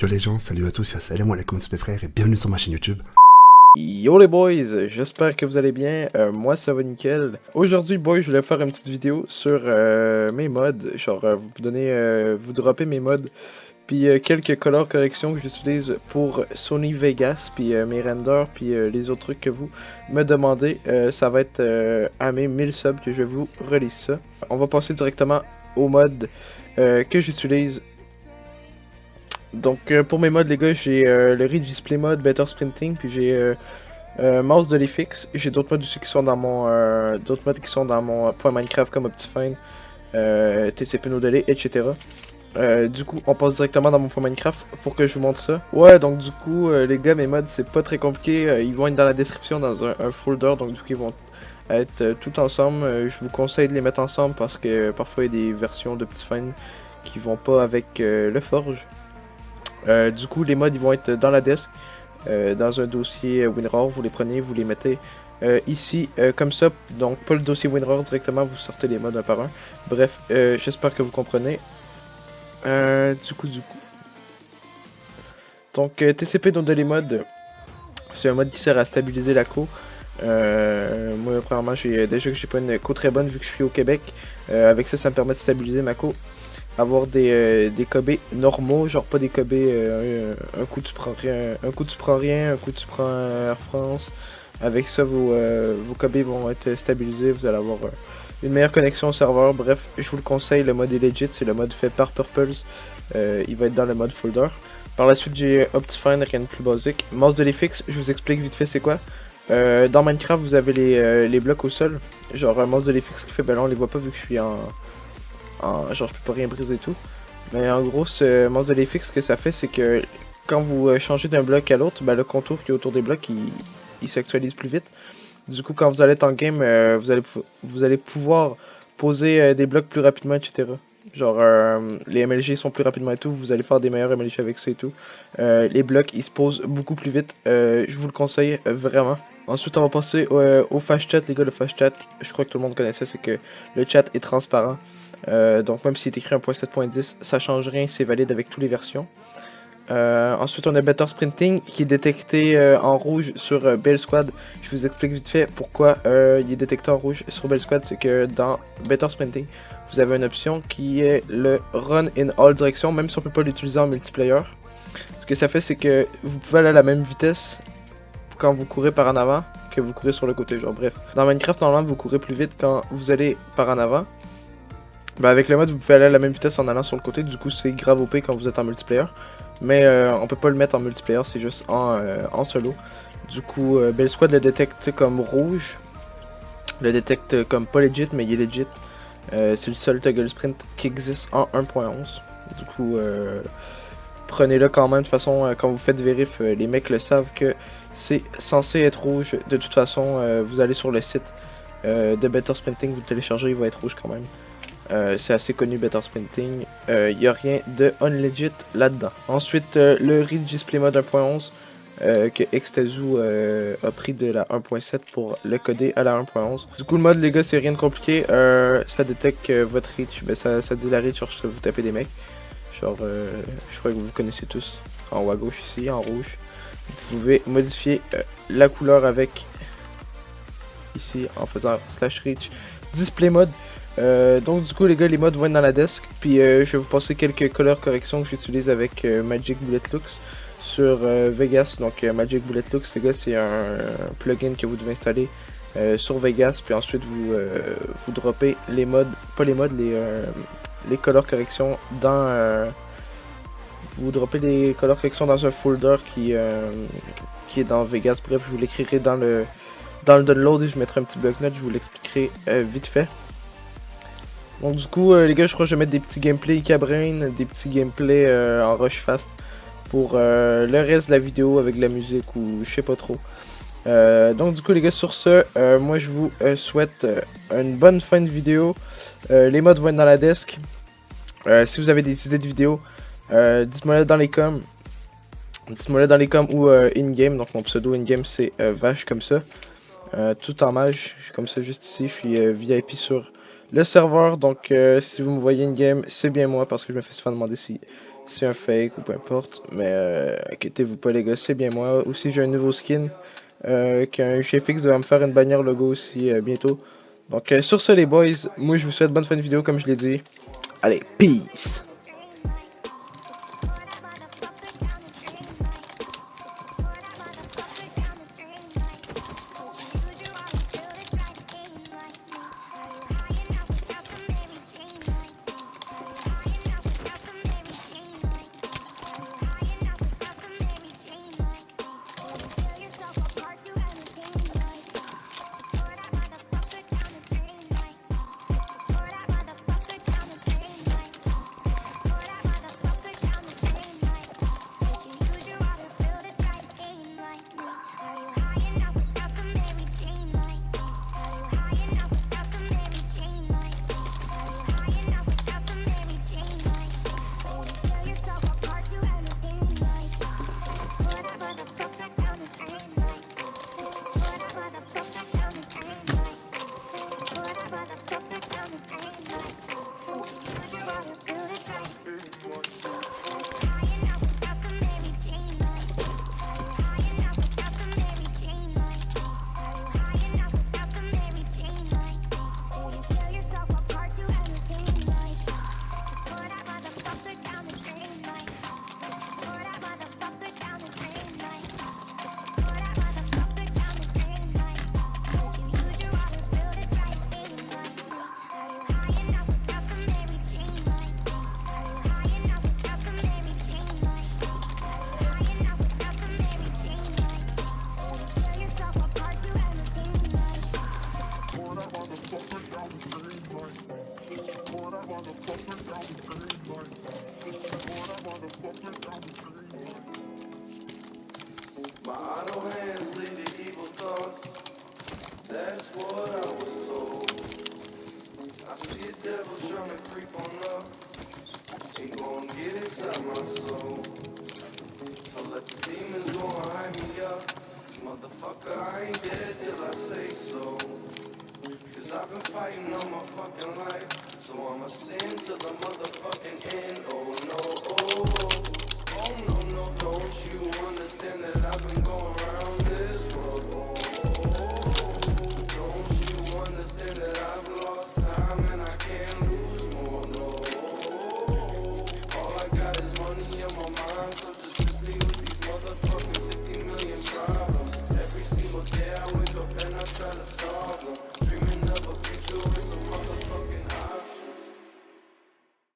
Yo les gens, salut à tous, salam alaikum mes frères et bienvenue sur ma chaîne YouTube. Yo les boys, j'espère que vous allez bien, moi ça va nickel. Aujourd'hui boys, je voulais faire une petite vidéo sur mes mods, genre vous donner, vous dropper mes mods, puis quelques color corrections que j'utilise pour Sony Vegas, puis mes renders, puis les autres trucs que vous me demandez. Ça va être à mes 1000 subs que je vais vous release ça. On va passer directement au mod que j'utilise. Donc pour mes mods les gars, j'ai le Ridge Display Mode, Better Sprinting, puis j'ai Mouse de l'FX. J'ai d'autres mods aussi qui sont dans mon point Minecraft comme Optifine, TCP No Delay, etc. Du coup on passe directement dans mon point Minecraft pour que je vous montre ça. Ouais, donc du coup les gars, mes mods c'est pas très compliqué, ils vont être dans la description dans un folder, donc du coup ils vont être tout ensemble. Je vous conseille de les mettre ensemble parce que parfois il y a des versions d'Optifine qui vont pas avec le Forge. Du coup les mods ils vont être dans la desk, dans un dossier WinRAR, vous les prenez, vous les mettez ici comme ça, donc pas le dossier WinRAR directement, vous sortez les mods un par un. Bref, j'espère que vous comprenez. Du coup. Donc TCP dans les mods, c'est un mode qui sert à stabiliser la co. Moi premièrement déjà que j'ai pas une co très bonne vu que je suis au Québec, avec ça me permet de stabiliser ma co. Avoir des KB normaux, genre pas des KB un coup tu prends rien, un coup tu prends rien, un coup tu prends Air France. Avec ça vos KB vont être stabilisés, vous allez avoir une meilleure connexion au serveur. Bref, je vous le conseille, le mode est legit, c'est le mode fait par Purples, il va être dans le mode folder. Par la suite j'ai Optifine, rien de plus basique. Mouse de l'FX, je vous explique vite fait c'est quoi. Dans Minecraft vous avez les blocs au sol, genre mouse de l'FX qui fait, ben là on les voit pas vu que je suis genre je peux pas rien briser et tout. Mais en gros ce mouse de l'FX, ce que ça fait c'est que quand vous changez d'un bloc à l'autre, ben, le contour qui est autour des blocs il s'actualise plus vite. Du coup quand vous allez être en game, vous allez pouvoir poser des blocs plus rapidement, etc. Genre les MLG sont plus rapidement et tout, vous allez faire des meilleurs MLG avec ça et tout. Les blocs ils se posent beaucoup plus vite, je vous le conseille vraiment. Ensuite on va passer au fast chat les gars. Le fast chat, je crois que tout le monde connaît ça, c'est que le chat est transparent. Donc même s'il est écrit 1.7.10, ça change rien, c'est valide avec toutes les versions. Ensuite on a Better Sprinting qui est détecté en rouge sur Bell Squad. Je vous explique vite fait pourquoi il est détecté en rouge sur Bell Squad. C'est que dans Better Sprinting vous avez une option qui est le Run in All Directions, même si on peut pas l'utiliser en multiplayer. Ce que ça fait c'est que vous pouvez aller à la même vitesse quand vous courez par en avant que vous courez sur le côté, genre bref. Dans Minecraft normalement vous courez plus vite quand vous allez par en avant. Bah avec le mode vous pouvez aller à la même vitesse en allant sur le côté, du coup c'est grave OP quand vous êtes en multiplayer. Mais on peut pas le mettre en multiplayer, c'est juste en solo. Du coup Bell Squad le détecte comme rouge, le détecte comme pas legit mais il est legit. C'est le seul toggle sprint qui existe en 1.11. Du coup prenez-le quand même, de toute façon quand vous faites vérif, les mecs le savent que c'est censé être rouge. De toute façon vous allez sur le site de Better Sprinting, vous le téléchargez, il va être rouge quand même. C'est assez connu Better Sprinting, il n'y a rien de unlegit là-dedans. Ensuite le Ridge Display Mode 1.11 que Extazu a pris de la 1.7 pour le coder à la 1.11. Du coup le mode les gars c'est rien de compliqué, ça détecte votre reach, ben ça dit la reach lorsque vous tapez des mecs. Genre je crois que vous connaissez tous, en haut à gauche ici, en rouge. Vous pouvez modifier la couleur avec ici en faisant /reach display mode. Donc du coup les gars, les mods vont être dans la desk, puis je vais vous passer quelques color corrections que j'utilise avec Magic Bullet Looks sur Vegas. Donc Magic Bullet Looks les gars, c'est un plugin que vous devez installer sur Vegas, puis ensuite vous droppez les mods, pas les mods, les color corrections dans vous droppez les color corrections dans un folder qui est dans Vegas. Bref, je vous l'écrirai dans le download et je mettrai un petit bloc-notes, je vous l'expliquerai vite fait. Donc du coup les gars, je crois que je vais mettre des petits gameplays Icabrain, des petits gameplays en rush fast pour le reste de la vidéo avec de la musique ou je sais pas trop. Donc du coup les gars, sur ce, moi je vous souhaite une bonne fin de vidéo. Les mods vont être dans la desk. Si vous avez des idées de vidéos, dites-moi dans les coms. Dites-moi dans les coms ou in-game. Donc mon pseudo in-game c'est vache comme ça. Tout en mage, comme ça juste ici, je suis VIP sur le serveur. Donc si vous me voyez in-game, c'est bien moi parce que je me fais souvent demander si c'est un fake ou peu importe. Mais inquiétez-vous pas les gars, c'est bien moi. Aussi j'ai un nouveau skin. Qu'un GFX va me faire une bannière logo aussi bientôt. Donc sur ce les boys, moi je vous souhaite bonne fin de vidéo comme je l'ai dit. Allez, peace! My idle hands lead to evil thoughts. That's what I was told. I see a devil trying to creep on up. Ain't gonna get inside my soul. So let the demons go and hide me up. 'Cause motherfucker, I ain't dead till I say so. 'Cause I've been fighting all my fucking life. So I'ma sin till the motherfucking end. Oh no, oh, oh no, no, don't you understand that I've been going around this world? Don't you understand that I've lost time and I can't lose more? No, all I got is money on my mind, so just kiss me with these motherfucking